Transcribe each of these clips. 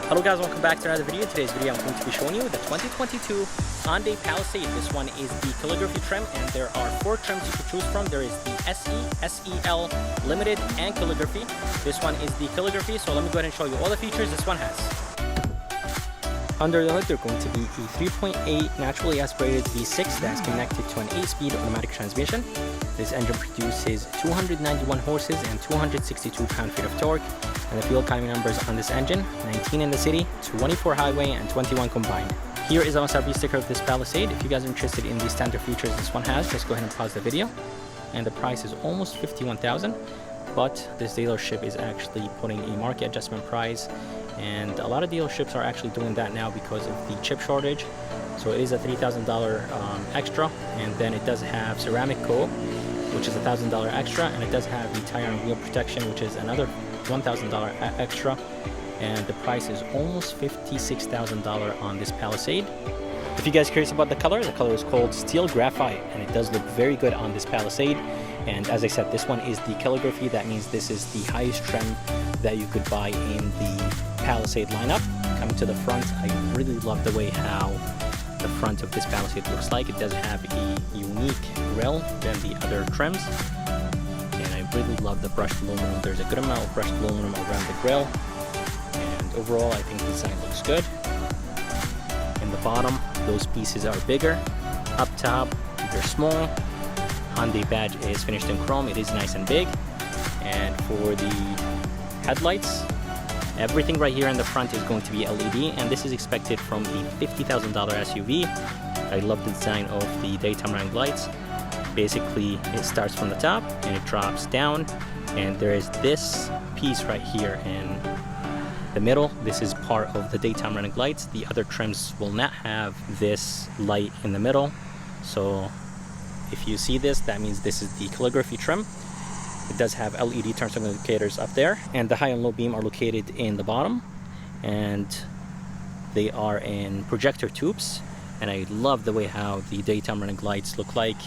Hello guys, welcome back to another video. Today's video I'm going to be showing you the 2022 Hyundai Palisade. This one is the calligraphy trim, and there are 4 trims you can choose from. There is the SE, SEL, Limited, and Calligraphy. This one is the Calligraphy, so let me go ahead and show you all the features this one has. Under the hood, they're going to be a 3.8 naturally aspirated V6 that's connected to an 8-speed automatic transmission. This engine produces 291 horses and 262 pound-feet of torque. And the fuel economy numbers on this engine: 19 in the city, 24 highway, and 21 combined. Here is a must-have sticker of this Palisade. If you guys are interested in the standard features this one has, just go ahead and pause the video. And the price is almost $51,000, but this dealership is actually putting a market adjustment price, and a lot of dealerships are actually doing that now because of the chip shortage. So it is a $3,000 extra, and then it does have ceramic coat, which is $1,000 extra, and it does have the tire and wheel protection, which is another $1,000 extra, and the price is almost $56,000 on this Palisade. If you guys are curious about the color is called Steel Graphite, and it does look very good on this Palisade. And as I said, this one is the Calligraphy. That means this is the highest trim that you could buy in the Palisade lineup. Coming to the front, I really love the way how the front of this Palisade looks like. It does have a unique grille than the other trims. I really love the brushed aluminum. There's a good amount of brushed aluminum around the grille, and overall I think the design looks good. In the bottom, those pieces are bigger. Up top, they're small. Hyundai badge is finished in chrome. It is nice and big. And for the headlights, everything right here in the front is going to be LED, and this is expected from the $50,000 SUV. I love the design of the daytime running lights. Basically, it starts from the top and it drops down, and there is this piece right here in the middle. This is part of the daytime running lights. The other trims will not have this light in the middle, so if you see this, that means this is the Calligraphy trim. It does have LED turn signal indicators up there, and the high and low beam are located in the bottom, and they are in projector tubes. And I love the way how the daytime running lights look like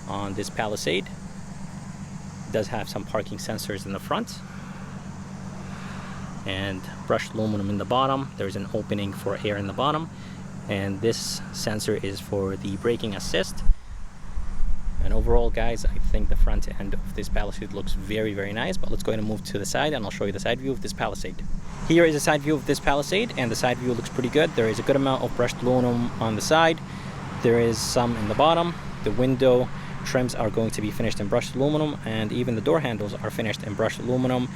on this Palisade. It does have some parking sensors in the front, and brushed aluminum in the bottom. There's an opening for air in the bottom, and this sensor is for the braking assist. And overall, guys, I think the front end of this Palisade looks very, very nice. But let's go ahead and move to the side, and I'll show you the side view of this Palisade. Here is a side view of this Palisade, and the side view looks pretty good. There is a good amount of brushed aluminum on the side. There is some in the bottom. The window trims are going to be finished in brushed aluminum, and even the door handles are finished in brushed aluminum.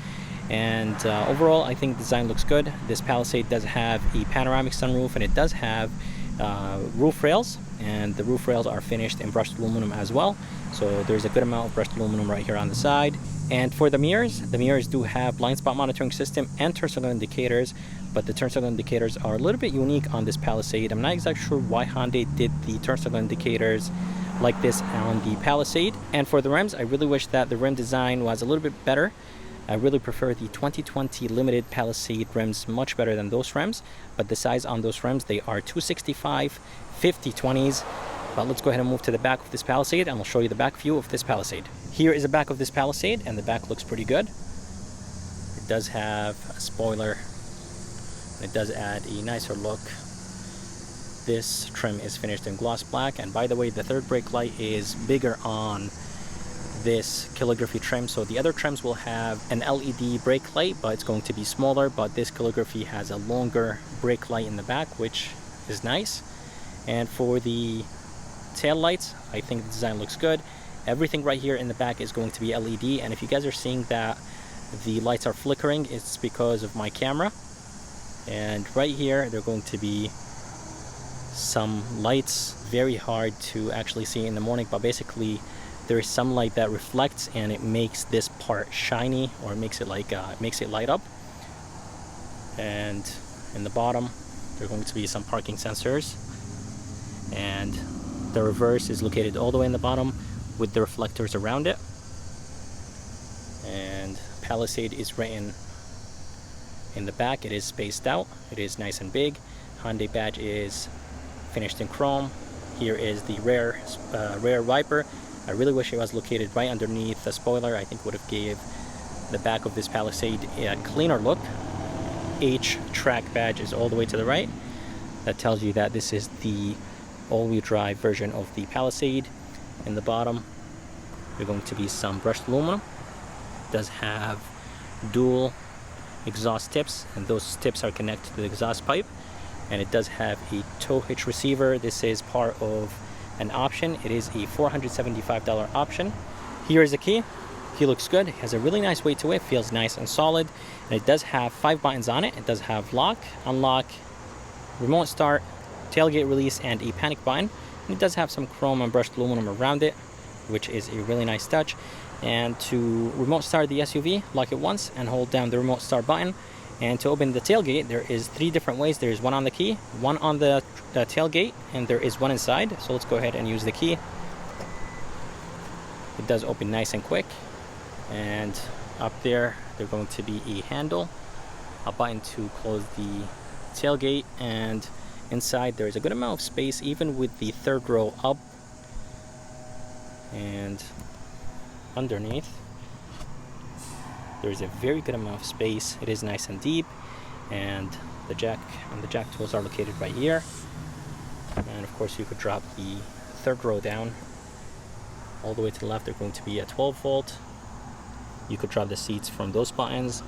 And overall, I think the design looks good. This Palisade does have a panoramic sunroof, and it does have roof rails, and the roof rails are finished in brushed aluminum as well. So there's a good amount of brushed aluminum right here on the side. And for the mirrors do have blind spot monitoring system and turn signal indicators, but the turn signal indicators are a little bit unique on this Palisade. I'm not exactly sure why Hyundai did the turn signal indicators like this on the Palisade. And for the rims, I really wish that the rim design was a little bit better. I really prefer the 2020 Limited Palisade rims much better than those rims, but the size on those rims, they are 265 50/20s. But let's go ahead and move to the back of this Palisade, and I'll show you the back view of this Palisade. Here is the back of this Palisade, and the back looks pretty good. It does have a spoiler. It does add a nicer look. This trim is finished in gloss black, and by the way, the third brake light is bigger on this Calligraphy trim. So the other trims will have an LED brake light, but it's going to be smaller, but this Calligraphy has a longer brake light in the back, which is nice. And for the tail lights, I think the design looks good. Everything right here in the back is going to be LED, and if you guys are seeing that the lights are flickering, it's because of my camera. And right here, they're going to be some lights, very hard to actually see in the morning, but basically there is some light that reflects, and it makes this part shiny, or makes it like makes it light up. And in the bottom, there are going to be some parking sensors, and the reverse is located all the way in the bottom with the reflectors around it. And Palisade is written in the back. It is spaced out. It is nice and big. Hyundai badge is finished in chrome. Here is the rear wiper. I really wish it was located right underneath the spoiler. I think would have gave the back of this Palisade a cleaner look. H track badge is all the way to the right. That tells you that this is the all-wheel drive version of the Palisade. In the bottom, there's going to be some brushed aluminum. It does have dual exhaust tips, and those tips are connected to the exhaust pipe. And it does have a tow hitch receiver. This is part of an option. It is a $475 option. Here is the key. Key looks good. It has a really nice weight to it. Feels nice and solid. And it does have 5 buttons on it. It does have lock, unlock, remote start, tailgate release, and a panic button. And it does have some chrome and brushed aluminum around it, which is a really nice touch. And to remote start the SUV, lock it once and hold down the remote start button. And to open the tailgate, there is 3 different ways. There is one on the key, one on the tailgate, and there is one inside. So let's go ahead and use the key. It does open nice and quick. And up there, there's going to be a handle, a button to close the tailgate, and inside there is a good amount of space, even with the 3rd row up. And underneath, there's a very good amount of space. It is nice and deep, and the jack and the jack tools are located right here. And of course, you could drop the 3rd row down. All the way to the left, they're going to be a 12-volt. You could drop the seats from those buttons.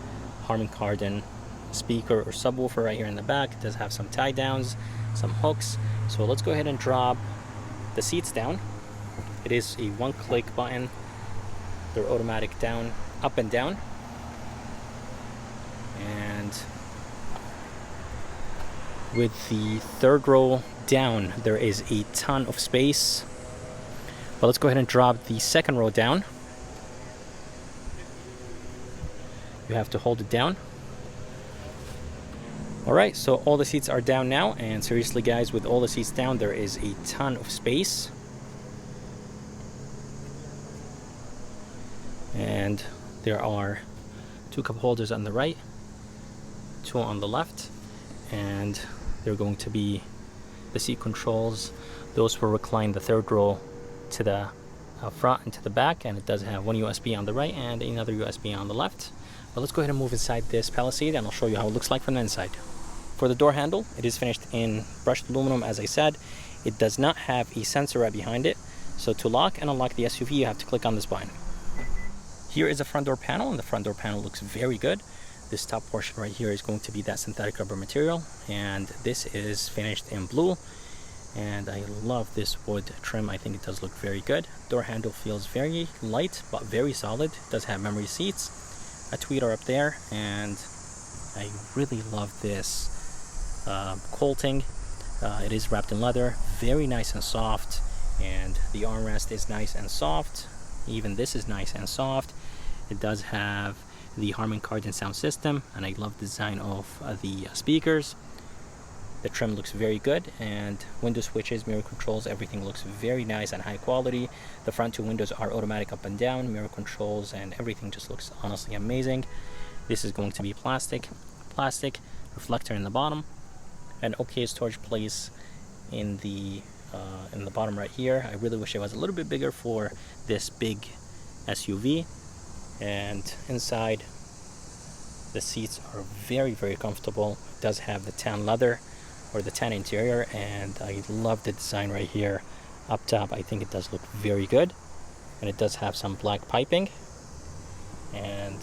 Harman Kardon speaker or subwoofer right here in the back. It does have some tie downs, some hooks. So let's go ahead and drop the seats down. It is a 1-click button. They're automatic down, up and down. And with the 3rd row down, there is a ton of space. But let's go ahead and drop the 2nd row down. You have to hold it down. Alright, so all the seats are down now, and seriously guys, with all the seats down, there is a ton of space. And there are 2 cup holders on the right, 2 on the left, and they're going to be the seat controls. Those will recline the 3rd row to the front and to the back, and it does have 1 USB on the right and another USB on the left. But let's go ahead and move inside this Palisade, and I'll show you how it looks like from the inside. For the door handle, it is finished in brushed aluminum, as I said. It does not have a sensor right behind it, so to lock and unlock the SUV, you have to click on this button. Here is a front door panel, and the front door panel looks very good. This top portion right here is going to be that synthetic rubber material, and this is finished in blue. And I love this wood trim. I think it does look very good. Door handle feels very light but very solid. It does have memory seats, a tweeter up there, and I really love this quilting. It is wrapped in leather, very nice and soft, and the armrest is nice and soft. Even this is nice and soft. It does have the Harman Kardon sound system, and I love the design of the speakers. The trim looks very good, and window switches, mirror controls, everything looks very nice and high quality. The front 2 windows are automatic up and down, mirror controls, and everything just looks honestly amazing. This is going to be plastic reflector in the bottom, and okay storage place in the bottom right here. I really wish it was a little bit bigger for this big SUV. And inside, the seats are very, very comfortable. It does have the tan leather or the tan interior, and I love the design right here up top. I think it does look very good, and it does have some black piping, and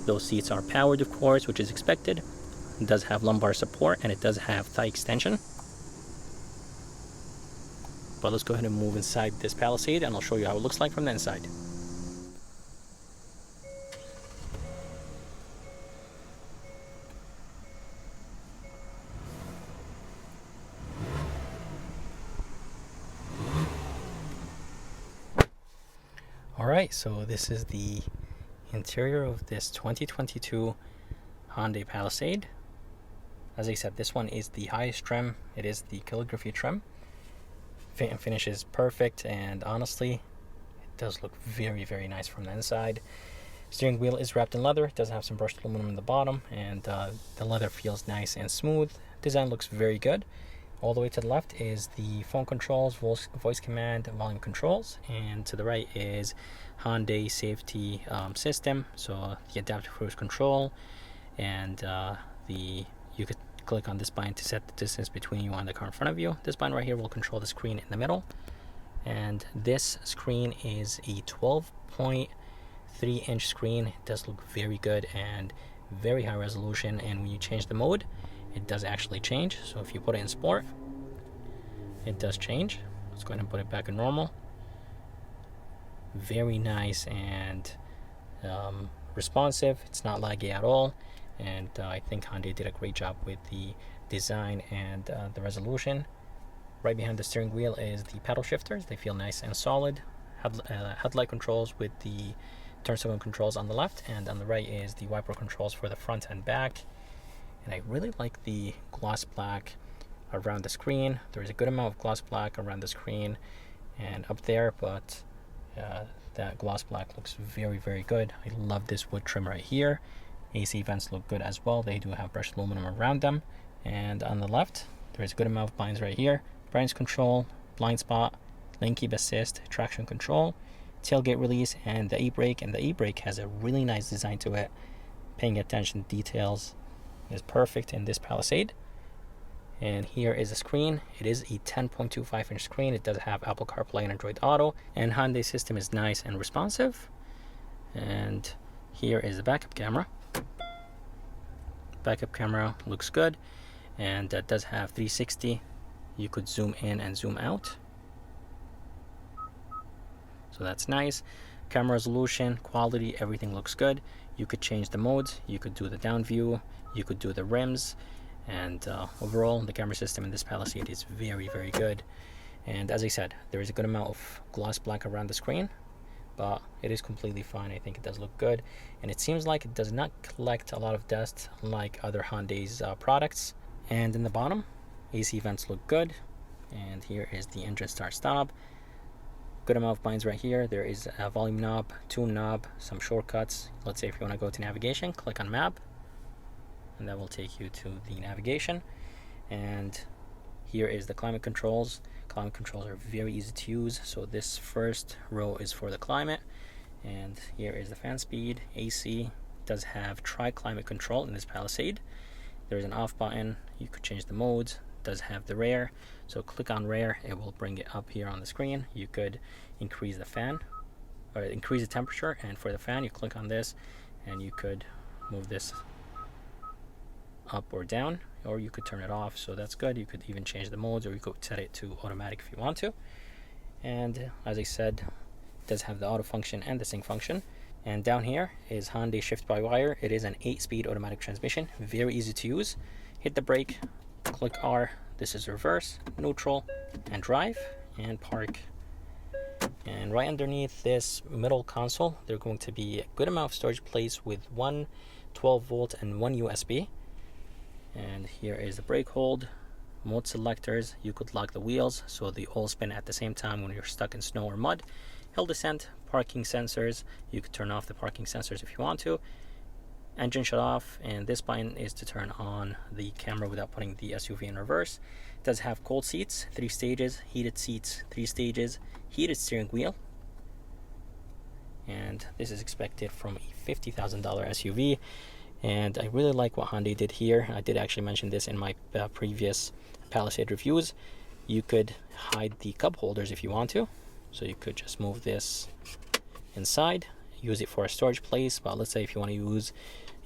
those seats are powered, of course, which is expected. It does have lumbar support, and it does have thigh extension. But let's go ahead and move inside this Palisade, and I'll show you how it looks like from the inside. Alright, so this is the interior of this 2022 Hyundai Palisade. As I said, this one is the highest trim. It is the calligraphy trim. Fit and finish is perfect, and honestly, it does look very, very nice from the inside. Steering wheel is wrapped in leather. It does have some brushed aluminum in the bottom, and the leather feels nice and smooth. Design looks very good. All the way to the left is the phone controls, voice command, volume controls, and to the right is Hyundai safety system, so the adaptive cruise control, and you could click on this button to set the distance between you and the car in front of you. This button right here will control the screen in the middle, and this screen is a 12.3-inch screen. It does look very good and very high resolution, and when you change the mode, it does actually change. So if you put it in sport, it does change. Let's go ahead and put it back in normal. Very nice and responsive. It's not laggy at all, and I think Hyundai did a great job with the design and the resolution. Right behind the steering wheel is the pedal shifters. They feel nice and solid. Headlight controls with the turn signal controls on the left, and on the right is the wiper controls for the front and back. And I really like the gloss black around the screen. There is a good amount of gloss black around the screen and up there, but that gloss black looks very, very good. I love this wood trim right here. AC vents look good as well. They do have brushed aluminum around them. And on the left, there is a good amount of buttons right here. Brightness control, blind spot, lane keep assist, traction control, tailgate release, and the e-brake. And the e-brake has a really nice design to it. Paying attention to details is perfect in this Palisade. And here is the screen. It is a 10.25-inch screen. It does have Apple CarPlay and Android Auto, and Hyundai system is nice and responsive. And here is the backup camera. Backup camera looks good, and that does have 360. You could zoom in and zoom out, so that's nice. Camera resolution, quality, everything looks good. You could change the modes. You could do the down view, you could do the rims, and overall the camera system in this Palisade is very, very good. And as I said, there is a good amount of gloss black around the screen, but it is completely fine. I think it does look good, and it seems like it does not collect a lot of dust like other Hyundai's products. And in the bottom, AC vents look good, and here is the engine start stop. Good amount of buttons right here. There is a volume knob, tune knob, some shortcuts. Let's say if you want to go to navigation, click on map, and that will take you to the navigation. And here is the climate controls. Climate controls are very easy to use. So this first row is for the climate, and here is the fan speed. AC. It does have tri-climate control in this Palisade. There is an off button. You could change the modes. It does have the rear. So click on rear, it will bring it up here on the screen. You could increase the fan, or increase the temperature, and for the fan you click on this and you could move this up or down, or you could turn it off, so that's good. You could even change the modes, or you could set it to automatic if you want to. And as I said, it does have the auto function and the sync function. And down here is Hyundai shift by wire. It is an 8-speed automatic transmission, very easy to use. Hit the brake, click R. This is reverse, neutral, and drive, and park. And right underneath this middle console, there's going to be a good amount of storage place with one 12-volt and one USB. And here is the brake hold, mode selectors. You could lock the wheels so they all spin at the same time when you're stuck in snow or mud. Hill descent, parking sensors. You could turn off the parking sensors if you want to. Engine shut off, and this button is to turn on the camera without putting the SUV in reverse. It does have cold seats, 3 stages, heated seats, 3 stages, heated steering wheel. And this is expected from a $50,000 SUV. And I really like what Hyundai did here. I did actually mention this in my previous Palisade reviews. You could hide the cup holders if you want to. So you could just move this inside, use it for a storage place. But let's say if you want to use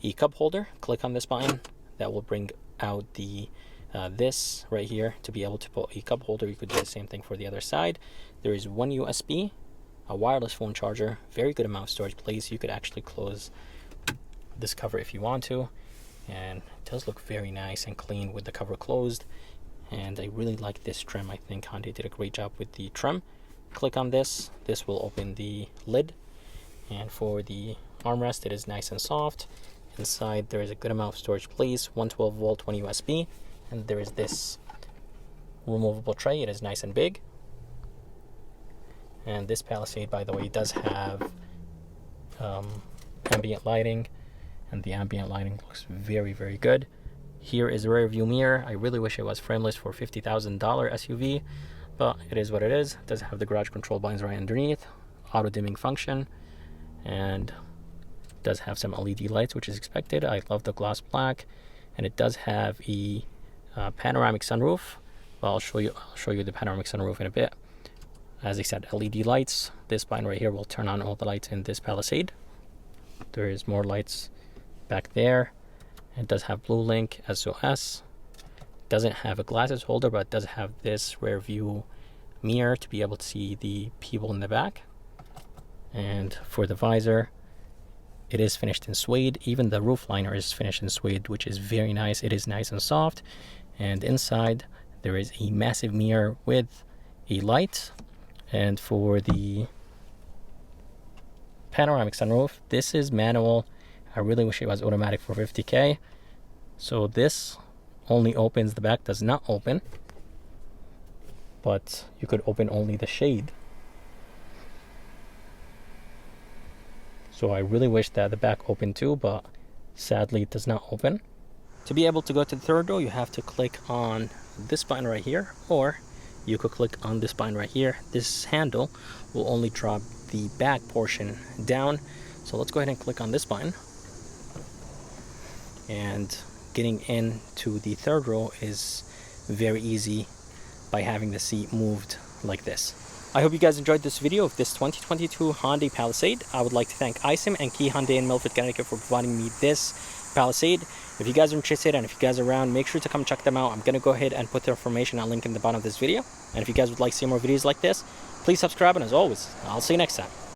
a cup holder, click on this button. That will bring out the this right here to be able to put a cup holder. You could do the same thing for the other side. There is one USB, a wireless phone charger, very good amount of storage place. You could actually close this cover if you want to, and it does look very nice and clean with the cover closed. And I really like this trim. I think Hyundai did a great job with the trim. Click on this, this will open the lid, and for the armrest it is nice and soft. Inside there is a good amount of storage place, one 12-volt, one USB, and there is this removable tray. It is nice and big. And this Palisade, by the way, does have ambient lighting, and the ambient lighting looks very, very good. Here is a rear view mirror. I really wish it was frameless for $50,000 SUV, but it is what it is. It does have the garage control buttons right underneath, auto dimming function, and does have some LED lights, which is expected. I love the gloss black, and it does have a panoramic sunroof. Well, I'll show you the panoramic sunroof in a bit. As I said, LED lights. This button right here will turn on all the lights in this Palisade. There is more lights back there. It does have Blue Link SOS. It doesn't have a glasses holder, but it does have this rear view mirror to be able to see the people in the back. And for the visor, it is finished in suede. Even the roof liner is finished in suede, which is very nice. It is nice and soft. And inside, there is a massive mirror with a light. And for the panoramic sunroof, this is manual. I really wish it was automatic for 50K. So this only opens, the back does not open, but you could open only the shade. So I really wish that the back opened too, but sadly it does not open. To be able to go to the third row, you have to click on this button right here, or you could click on this button right here. This handle will only drop the back portion down. So let's go ahead and click on this button. And getting into the third row is very easy by having the seat moved like this. I hope you guys enjoyed this video of this 2022 Hyundai Palisade. I would like to thank ISIM and Key Hyundai in Milford, Connecticut for providing me this Palisade. If you guys are interested and if you guys are around, make sure to come check them out. I'm going to go ahead and put their information, I'll link in the bottom of this video. And if you guys would like to see more videos like this, please subscribe, and as always, I'll see you next time.